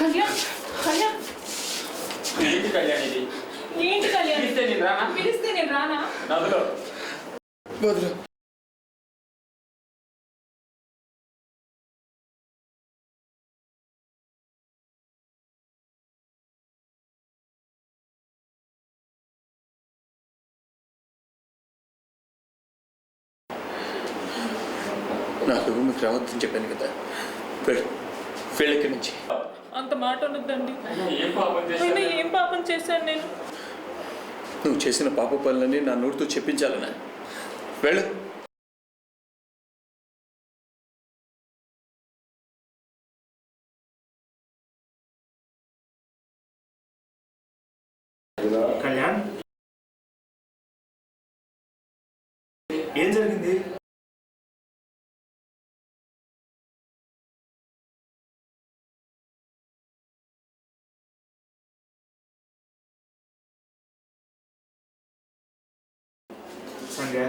కళ్యాణ్ కళ్యాణ్ ఏంటి కళ్యాణ్ ఇది? ఏంటి కళ్యాణ్? పిలిస్తే నేను రానా? నదులో వదిలే. నాకు మీకు రావద్దని చెప్పాను కదా, వెళ్ళిక్కడి నుంచి. అంత మాట ఉండద్దండి. ఏం పాపం చేశాను నేను? నువ్వు చేసిన పాప పనులని నా నోటితో చెప్పించాలనా? వెళ్ళు. కళ్యాణ్, ఏం జరిగింది? సంధ్య,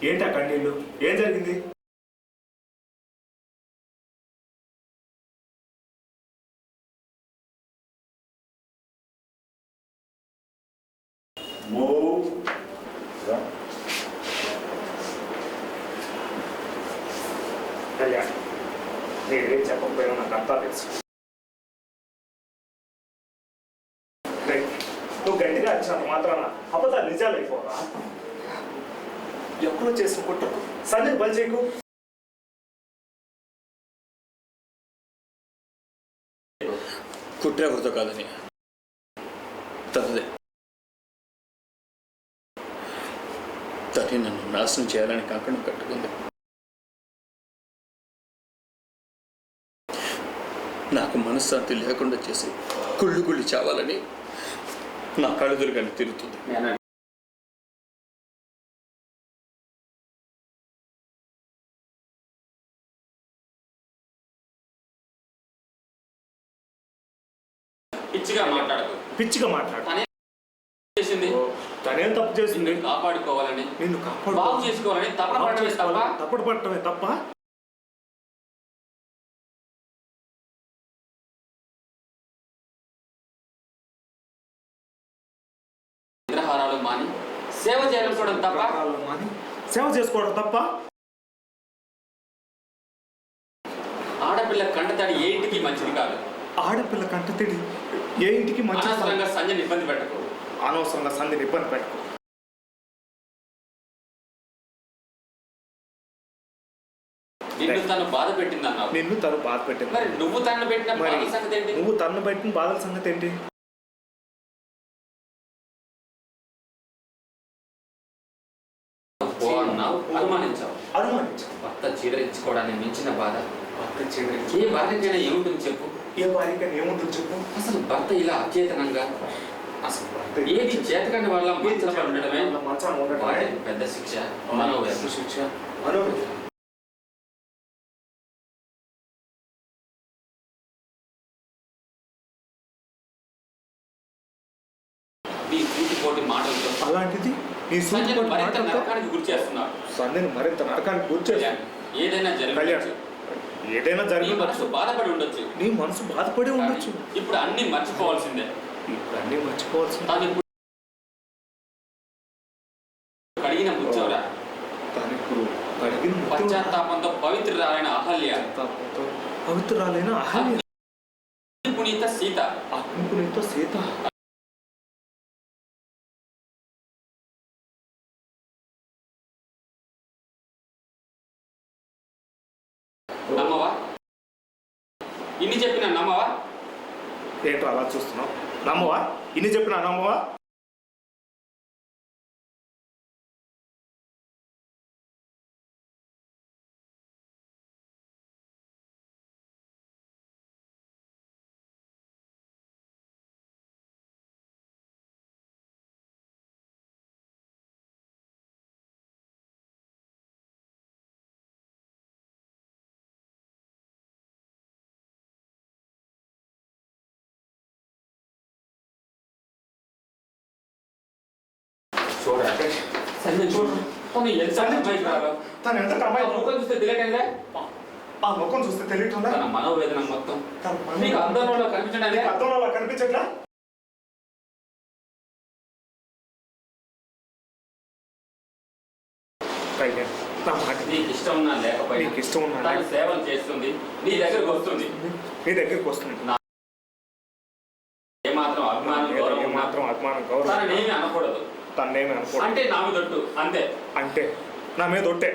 ఏంటా కన్నీళ్ళు? ఏం జరిగింది? కళ్యాణ్, నేనేం చెప్పకపోయినా నాకు అంతా తెలుసు. నువ్వు గట్టిగా వచ్చినంత మాత్రాన అబద్ధాలు నిజాలు అయిపోరా? ఎప్పుడో చేసిన కుట్ర సంధ్యను బలి చేయకు. కుట్ర ఎవరితో కాదని తనదే. తనే నన్ను నాశనం చేయాలని కంకణం కట్టుకుంది. నాకు మనశ్శాంతి లేకుండా చేసి కుళ్ళు కుళ్ళి చావాలని నా కళ్ళెదురుగానే తిరుగుతుంది. పిచ్చిగా మాట్లాడకు. పిచ్చిగా మాట్లాడు. తనేం తప్పు చేసింది? కాపాడుకోవాలని, నిన్ను బాగు చేసుకోవాలని తప్పుడు పట్టడమే తప్ప. ఇంద్రహారాలు మాని సేవ చేసుకోవడం తప్ప. సేవ చేసుకోవడం తప్ప. ఆడపిల్ల కంటతడి ఏ ఇంటికి మంచిది కాదు. ఆడపిల్ల కంటతడి ఏ ఇంటికి మంచిది? అనవసరంగా సంధ్యని ఇబ్బంది పెట్టకు. అనవసరంగా సంధ్యని ఇబ్బంది పెట్టకు. నిన్ను తను బాధ పెట్టిందన్నావు. నిన్ను తను బాధ పెట్టింది. మరి నువ్వు తనను పెట్టిన బాధల సంగతి ఏంటి? నువ్వు తను పెట్టిన బాధల సంగతి ఏంటి? అనుమానించావు. భర్త చీదరించుకోవడానికి మించిన బాధ ఏ భార్యకైనా ఏముంటుంది చెప్పు? ఏ భార్యకైనా ఏముంటుంది చెప్పు? అసలు భర్త ఇలా అచేతనంగా, అసలు ఏది చేతకాని వాళ్ళ మంచంలో ఉండడమే పెద్ద శిక్ష, మనోవేదన. శిక్ష, మనోవేదన. నీ సూటిపోటి మాటలతో అలాంటిది నీ సంధ్యను మరింత నరకానికి గురి చేస్తున్నాడు. సంధ్యను మరింత నరకానికి గురి చేస్తున్నాడు. ఏదైనా జరగచ్చు. ఏదైనా జరిగి మనసు బాధపడి ఉండొచ్చు. నీ మనసు బాధపడి ఉండొచ్చు. ఇప్పుడు అన్ని మర్చిపోవాల్సిందే. ఇప్పుడు అన్ని మర్చిపోవాల్సిందే. కడిగిన ముచ్చవరా, పశ్చాత్తాపంతో పవిత్రురాలైన అహల్య, పవిత్రురాలైన అహల్య, పునీత సీత, పునీత సీత. నమ్మవా? ఇన్ని చెప్పినా నమ్మవా? ఏంటో అలా చూస్తున్నావు? నమ్మవా? ఇన్ని చెప్పినా నమ్మవా? చూడండి సంజయ్, చూడు తను ఎంత అమ్మాయి, తను ఎంత అమ్మాయి ముఖం చూస్తే తెలియటంగా ఆ ముఖం చూస్తే తెలియట్లా? తన మనోవేదన మొత్తం మీకు అందరిలో కనిపించడానికి అర్థంలో అలా కనిపించట్లా? నా మాట నీకు ఇష్టం ఉన్నా లేకపోయినా నీకు ఇష్టం ఉన్నా తన సేవలు చేస్తుంది, నీ దగ్గరకు వస్తుంది. మీ దగ్గరికి వస్తుంది. ఏమాత్రం అభిమానం గౌరవం ఉన్నా మాత్రం అభిమానం గౌరవం తననేమి అనకూడదు. తన్నేమి అనుకో అంటే నా మీద ఒట్టు అంతే. అంటే నా మీద ఒట్టే.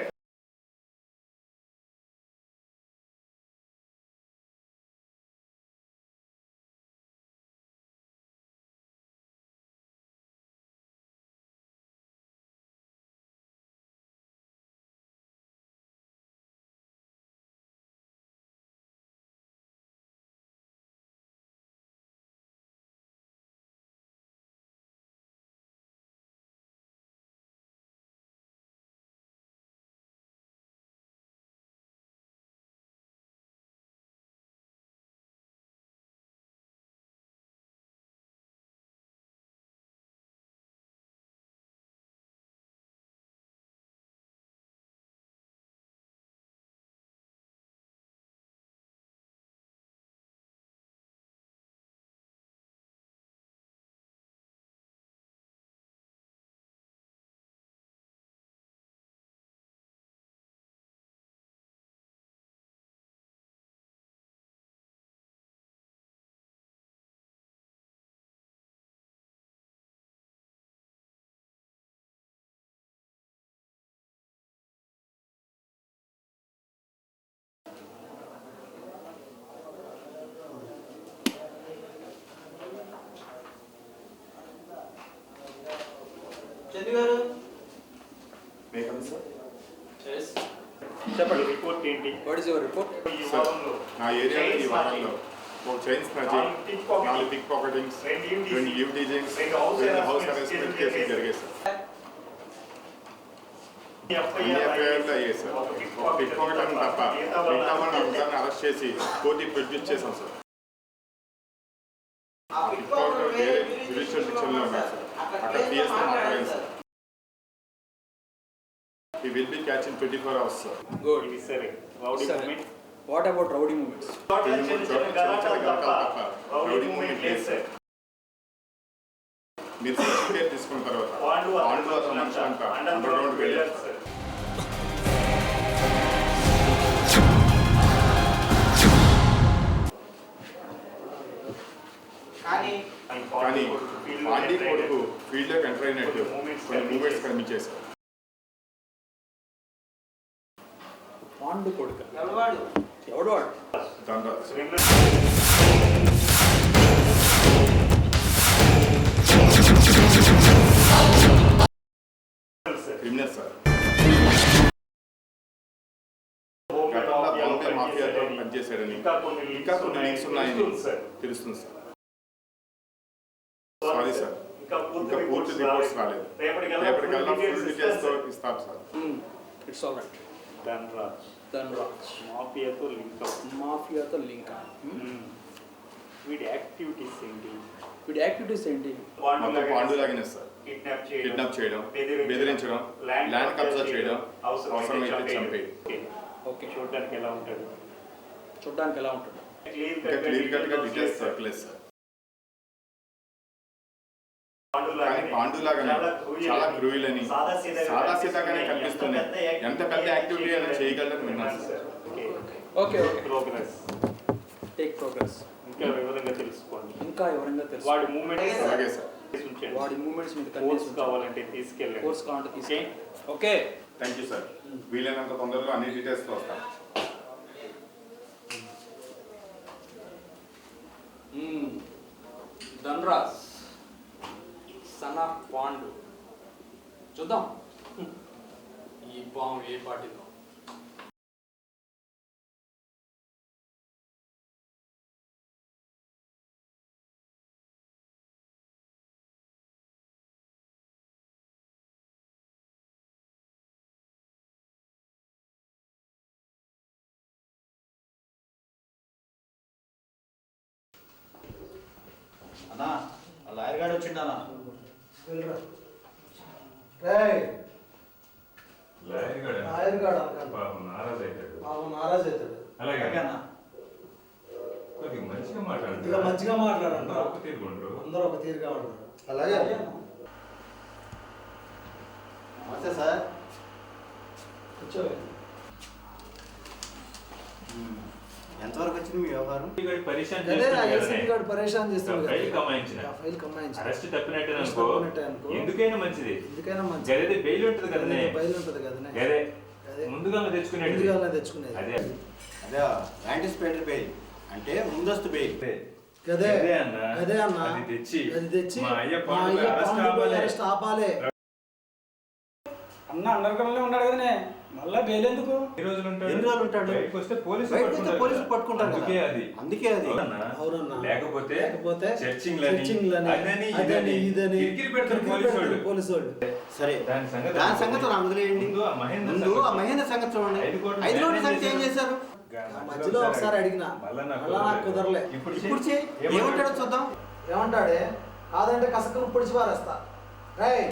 చెప్పండి, రిపోర్ట్ ఏంటి? What is your report? నా ఏరియాలో ఈ వారంలో ఒక chain snatching, 4 pick pocketings, 2 eve teasings, 2 house arrestment కేసులు జరిగాయి సార్. అన్ని ఎఫ్ఐఆర్లు అయ్యాయి సార్. ఒక పిక్ పాకెట్ తప్ప మిగతా వాళ్ళని అందరిని అరెస్ట్ చేసి కోర్టుకి ప్రొడ్యూస్ చేశాం సార్. పిక్ పాకెట్ వేరే జ్యుడిషియల్ డిక్షన్లో ఉన్నారు సార్. అక్కడ పిఎస్లో మాట్లాడాను sir. He will be catching 24 hours, sir. Good. Sir, rowdy movement. What about rowdy movements? Rowdy movement లేదు సార్. మీరు సర్టిఫికేట్ తీసుకున్న తర్వాత పాండు అతను మనిషి అంతా అండర్ గ్రౌండ్కి వెళ్ళారు సార్. కానీ పాండి కొడుకు ఫీల్డ్లోకి ఎంటర్ అయినట్టు కొన్ని మూమెంట్స్ కనిపించాయి సార్. పాండు కొడుక ఎవడు వాడు? ధనరాజ్. Criminal sir. గతంలో బాంబే మాఫియాతో పనిచేశాడని ఇంకా కొన్ని లింక్స్ ఉన్నాయని తెలుస్తుంది సార్. సారీ సార్, ఇంకా పూర్తి రిపోర్ట్స్ రాలేదు. రేపటికల్లా ఫుల్ డీటెయిల్స్తో ఇస్తాం sir. It's all right. Dhanraj మాఫియాతో లింక్. వీడి యాక్టివిటీస్ ఏంటి? మొత్తం పాండులాగానే సార్. కిడ్నాప్ చేయడం, బెదిరించడం, ల్యాండ్ కబ్జా చేయడం, అవసరమైతే చంపేయడం. ఓకే, చూడడానికి ఎలా ఉంటాడు? ఇంకా క్లియర్ కట్గా డీటెయిల్స్ దొరకలేదు సార్. కానీ పాండులాగానే చాలా క్రూయల్ అని, సాదాసీదాగానే కనిపిస్తుంది. ఎంత పెద్ద యాక్టివిటీ అయినా చేయగలని విన్నాను sir. Okay progress. Take progress. ఇంకా వివరంగా తెలుసుకోండి. వాడి మూమెంట్స్ అలాగే సార్. వాడి మూమెంట్స్ మీద కోర్స్ కావాలంటే తీసుకెళ్ళండి. కోర్స్ కావాలంటే తీసుకెళ్ళండి. Okay, thank you sir. వీలైనంత తొందరలో అన్ని డీటెయిల్స్తో వస్తాను. Dhanraj son of Pandu. చూద్దాం ఈ పాము ఏ పార్టీలో. అన్నా లాయర్ గారు వచ్చిండనా? నారాజ్ అవుతాడు. అలాగే అన్న కొద్దిగా మంచిగా ఇక మాట్లాడుతున్నారు. మంచిగా మాట్లాడండి అందరూ ఒక తీరుకుంటారు. అందరూ ఒక తీరుగా ఉంటారు. అలాగే నమస్తే సార్. కూర్చో. ఎంతవరకు వచ్చింది మీ వ్యవహారం? ఇక్కడ పరిశాన్ అదే నా చేస్తున్నాడు ఏసీపీ కదనే. గారు పరేషాన్ చేస్తాడు కదా. ఫైల్ కమాయించిన. ఫైల్ కమాయించిన. అరెస్ట్ తప్పినట్టే అరెస్ట్ అనుకో. తప్పినట్టే అనుకో. ఎందుకైనా మంచిది. ఎందుకైనా మంచిది. గదే బెయిల్ ఉంటుంది కదనే. బయలు ఉంటుంది కదనే. గదే అదే. ముందుగా తెచ్చుకునేది. ముందుగానే తెచ్చుకునేది. అదే అదే యాంటిసిపేటరీ బెయిల్ అంటే ముందస్తు బెయిల్. గదే అదే అన్న. అదే అన్న. అది తెచ్చి అది తెచ్చి మా అయ్య మా పాండు అయ్య అరెస్ట్ పాండు అవ్వాలి. అరెస్ట్ ఆపాలి. అన్న అండర్ గ్రౌండ్ లో ఉన్నాడు కదనే, మళ్ళా బెయిల్ ఎందుకు? ఎన్ని రోజులు ఉంటాడు? ఎన్ని రోజులు ఉంటాడు? బయటకు వస్తే పోలీసులు బయటకు వస్తే పట్టుకుంటారు పోలీసులు కదా. పట్టుకుంటారు కదా. అందుకే అది. అందుకే అది. అవునన్నా? అవునన్నా. లేకపోతే చర్చింగ్లని, అదని అదని ఇదని కిరికిరి పెడతారు పోలీసు వాళ్ళు. పోలీసు వాళ్ళు. సరే దాని సంగతి దాని సంగతి నాకు వదిలేయండి. ముందు ఆ మహేంద్ర ముందు ఆ సంగతి. మహేంద్ర సంగతి చూడండి. 5 కోట్లు 5 కోట్ల మేనేజ్ సంగతి ఏం చేశారు? ఆ మధ్యలో ఒకసారి అడిగినా మళ్ళా నాకు మళ్ళా నాకు కుదరలే. ఇప్పుడు చెయ్యి. ఏమంటాడో చూద్దాం. ఏమంటాడే? కాదంటే కసకలు పొడిచి పారేస్తా. రేయ్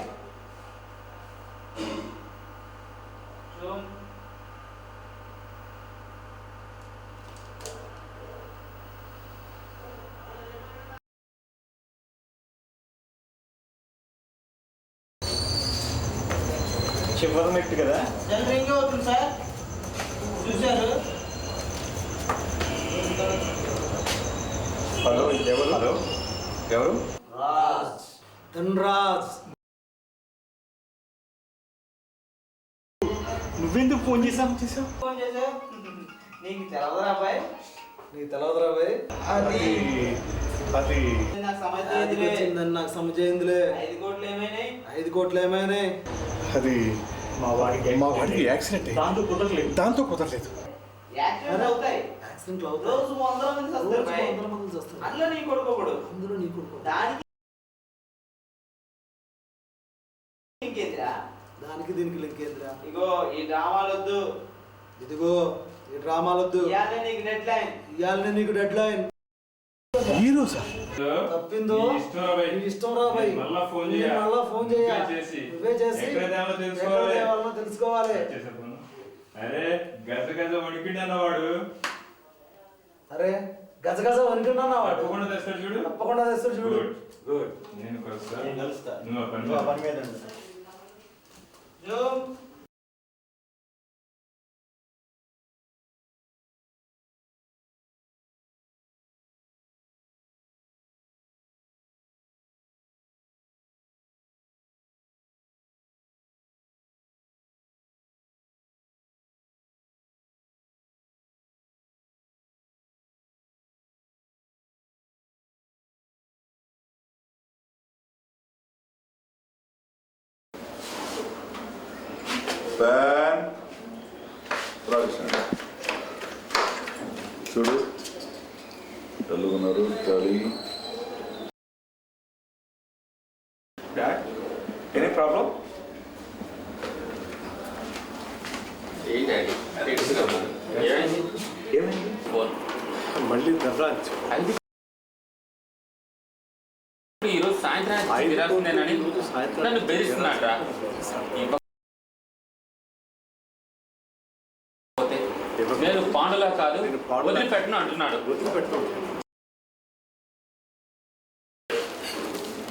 చివరి మెట్టు కదా. రింగ్ అవుతుంది సార్. చూశారు? హలో ఎవరు? హలో ఎవరు? రాజ్. ధనరాజ్. నువ్వెందుకు ఫోన్ చేసావు? ఫోన్ చేశావు? నీకు తెలవదురా అబ్బాయి? నీకు తెలవదురా భయ్? అది అది నాకు సమస్య అది ఏందిలే. వచ్చిందని నాకు సమజైందిలే. 5 కోట్లు ఏమైనాయి? 5 కోట్లు ఏమైనాయి? అది మా వాడికి యాక్సిడెంట్ దాంతో కుదరలేదు. యాక్సిడెంట్ అవుతాయి. యాక్సిడెంట్లు అవుతాయి. రోజు 100 మంది రోజు వస్తారు భయ్. 100 మంది చేస్తారు. అందులో నీ కొడుకు ఒకడు. అందులో నీ కొడుకు. దానికి ఇంకేంటిరా? దానికి దీనికి లింక్ ఏందిరా? ఇగో ఈ డ్రామాలొద్దు. ఇదిగో ఈ డ్రామాలొద్దు. ఇయాలే నీకు డెడ్ లైన్. ఇవాళనే నీకు డెడ్ లైన్. ఈ రోజా? తప్పిందో నీ ఇష్టం రా భయ్. నీ ఇష్టం రా భయ్. నేను మళ్ళా ఫోన్ నేను చేయ. మళ్ళా ఫోన్ చేయ. నువ్వే చేసి నువ్వే చేసి ఎక్కడ తేవాలో ఎక్కడ తెలుసుకోవాలి. తేవాలో తెలుసుకోవాలి. చేసే ఫోన్. అరే గజ గజ వణికిండి అన్నవాడు అరే గజ గజ వణుకున్నా వాడు. తప్పకుండా తెస్తాడు చూడు. తప్పకుండా తెస్తాడు చూడు. Good good. నేను కలుస్తా. నేను కలుస్తా. నువ్వు ఆ పని నువ్వు ఆ చేయి. పని మీద ఉండు. జూమ్. ఫ్యాన్ చూడు డల్లుగున్నారు చలి. Any problem? ఏంటి డాడీ? టెన్షన్గా ఉన్నాను. ఏమైంది? ఏమైంది? ఫోన్. మళ్ళీ ధనరాజ్ ఈరోజు సాయంత్రానికి తిరాల్సిందేనని నన్ను బెదిరిస్తున్నాడు రా. నేను పాండులా కాదు వదిలిపెట్టను అంటున్నాడు.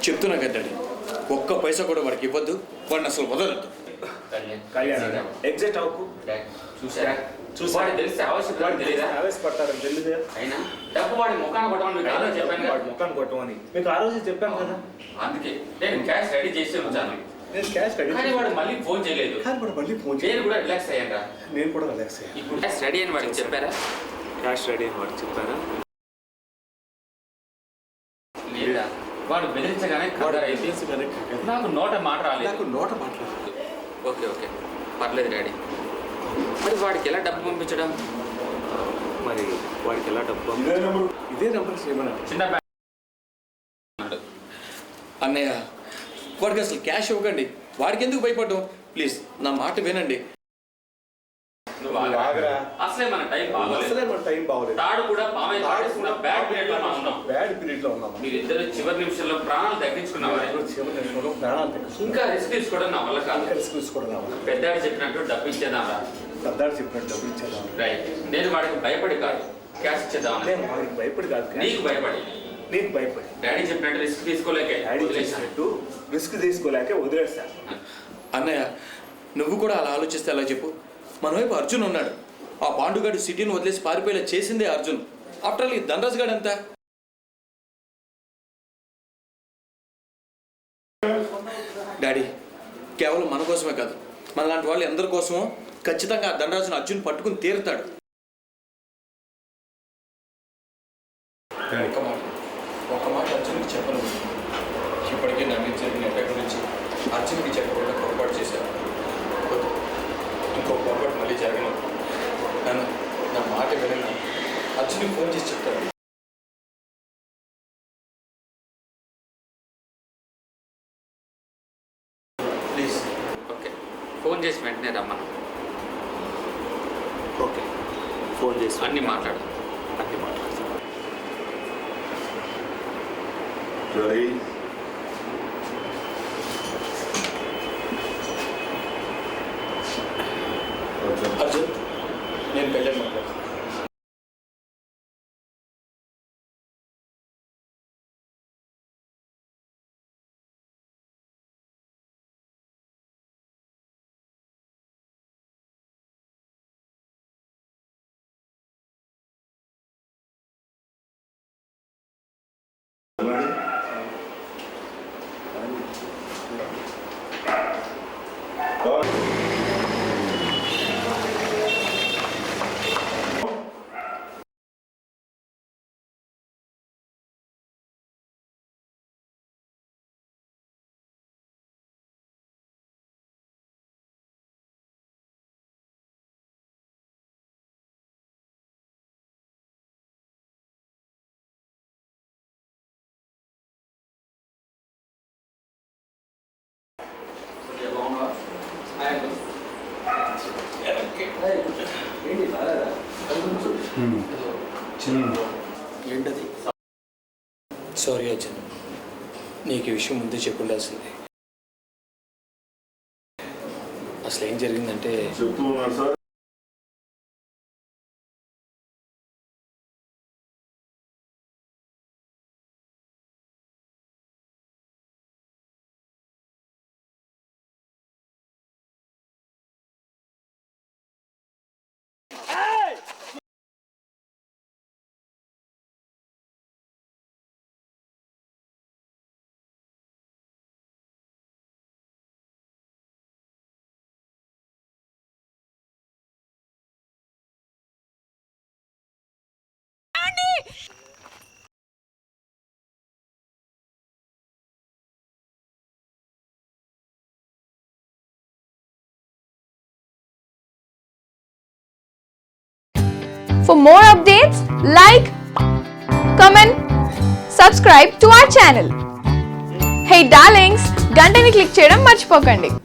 చెప్తున్నా కదా డాడీ, ఒక్క పైసా కూడా వాడికి ఇవ్వద్దు. వాడిని అసలు వదలద్దు. కళ్యాణ్ ఎగ్జిట్ అవ్వకు. డాడ్, చూసారా? వాడికి తెలిస్తే ఆవశ్యకత తెలియదా? ఆవేశపడతారని తెలియదే. అయినా డబ్బు వాడి ముఖాన్ని కొట్టమని మీకు ఆలోచన చెప్పాను కదా. ముఖాన్ని కొట్టమని మీకు ఆ రోజు చెప్పాను కదా. అందుకే నేను క్యాష్ రెడీ చేసి ఉంచాను. నేను క్యాష్ రెడీ కానీ వాడు మళ్ళీ ఫోన్ చేయలేదు. కానీ వాడు మళ్ళీ ఫోన్ నేను కూడా రిలాక్స్ అయ్యాను రా. నేను కూడా రిలాక్స్ అయ్యాను. ఇప్పుడు క్యాష్ రెడీ అని వాడికి చెప్పారా? క్యాష్ రెడీ అని వాడు చెప్పారా? లేదా వాడు బెదిరించగానే వాడు నాకు నోట మాట రాలేదు. నాకు నోట మాట్లాడలేదు. ఓకే ఓకే పర్లేదు డాడీ. మరి వాడికి ఎలా డబ్బు పంపించడం? మరి వాడికి ఎలా డబ్బు? ఇదే నెంబర్ చేయమన్నా. చిన్న బ్యాగ్ అన్నయ్య, వాడికి అసలు క్యాష్ ఇవ్వకండి. వాడికి ఎందుకు భయపడ్డం? ప్లీజ్ నా మాట వినండి. నువ్వు ఆగరా. అసలే మన టైం బాగోలేదు. మన టైం బాగోలేదు. తాడు కూడా పామే తాడేసుకున్న బ్యాడ్ పీరియడ్ లో మనం ఉన్నాం. బ్యాడ్ పీరియడ్ లో ఉన్నాం. మీరిద్దరు చివరి నిమిషంలో ప్రాణాలు తగ్గించుకున్నావా? ప్రాణాలు ఇంకా రిస్క్ తీసుకోవడం నా వల్ల కాదు. తీసుకోవడం పెద్దాడు చెప్పినట్టు డబ్బు ఇచ్చేదాం రా. పెద్దాడు చెప్పినట్టు డబ్బులు ఇచ్చేద్దాం. రైట్. నేను వాడికి భయపడి కాదు, క్యాష్ ఇచ్చేద్దామని. నేను వాడికి భయపడి కాదు, నీకు భయపడి. నీకు భయపడి. డాడీ చెప్పినట్టు రిస్క్ తీసుకోలేకే డాడీ వదిలేశాను. చేసినట్టు రిస్క్ తీసుకోలేక వదిలేస్తాను. అన్నయ్య, నువ్వు కూడా అలా ఆలోచిస్తే ఎలా చెప్పు? మన వైపు అర్జున్ ఉన్నాడు. ఆ పాండుగాడు సిటీని వదిలేసి పారిపోయేలా చేసిందే అర్జున్. ఆఫ్టర్ ఆల్ ఈ ధనరాజ్ గాడు ఎంత? డాడీ, కేవలం మన కోసమే కాదు, మన లాంటి వాళ్ళు ఎందరి కోసమో ఖచ్చితంగా ఆ ధనరాజును అర్జున్ పట్టుకుని తీరుతాడు. ఒక మాట అర్జున్కి చెప్పను. ఇప్పటికే నా మీద జరిగిన ఎఫెక్ట్ గురించి అర్జున్కి చెప్పకుండా పొరపాటు చేశాను. ఇంకో పొరపాటు మళ్ళీ జరగను. నన్ను నా మాట వినను. అర్జున్కి ఫోన్ చేసి చెప్తాను. ప్లీజ్. ఓకే, ఫోన్ చేసి వెంటనే రమ్మను. ఓకే, ఫోన్ చేసి అన్నీ మాట్లాడు. అన్నీ మాట్లాడతాను. Ready? అర్జున్, నేను కళ్యాణ్ మాట్లాడతాను. ఏంటది? సారీ అర్జున్, నీకు ఈ విషయం ముందే చెప్పుండాల్సింది. అసలు ఏం జరిగిందంటే, చెప్తూ ఉన్నారు sir. For more updates, like, comment, subscribe to our channel. Hey darlings, గంటని click చేయడం మర్చిపోకండి.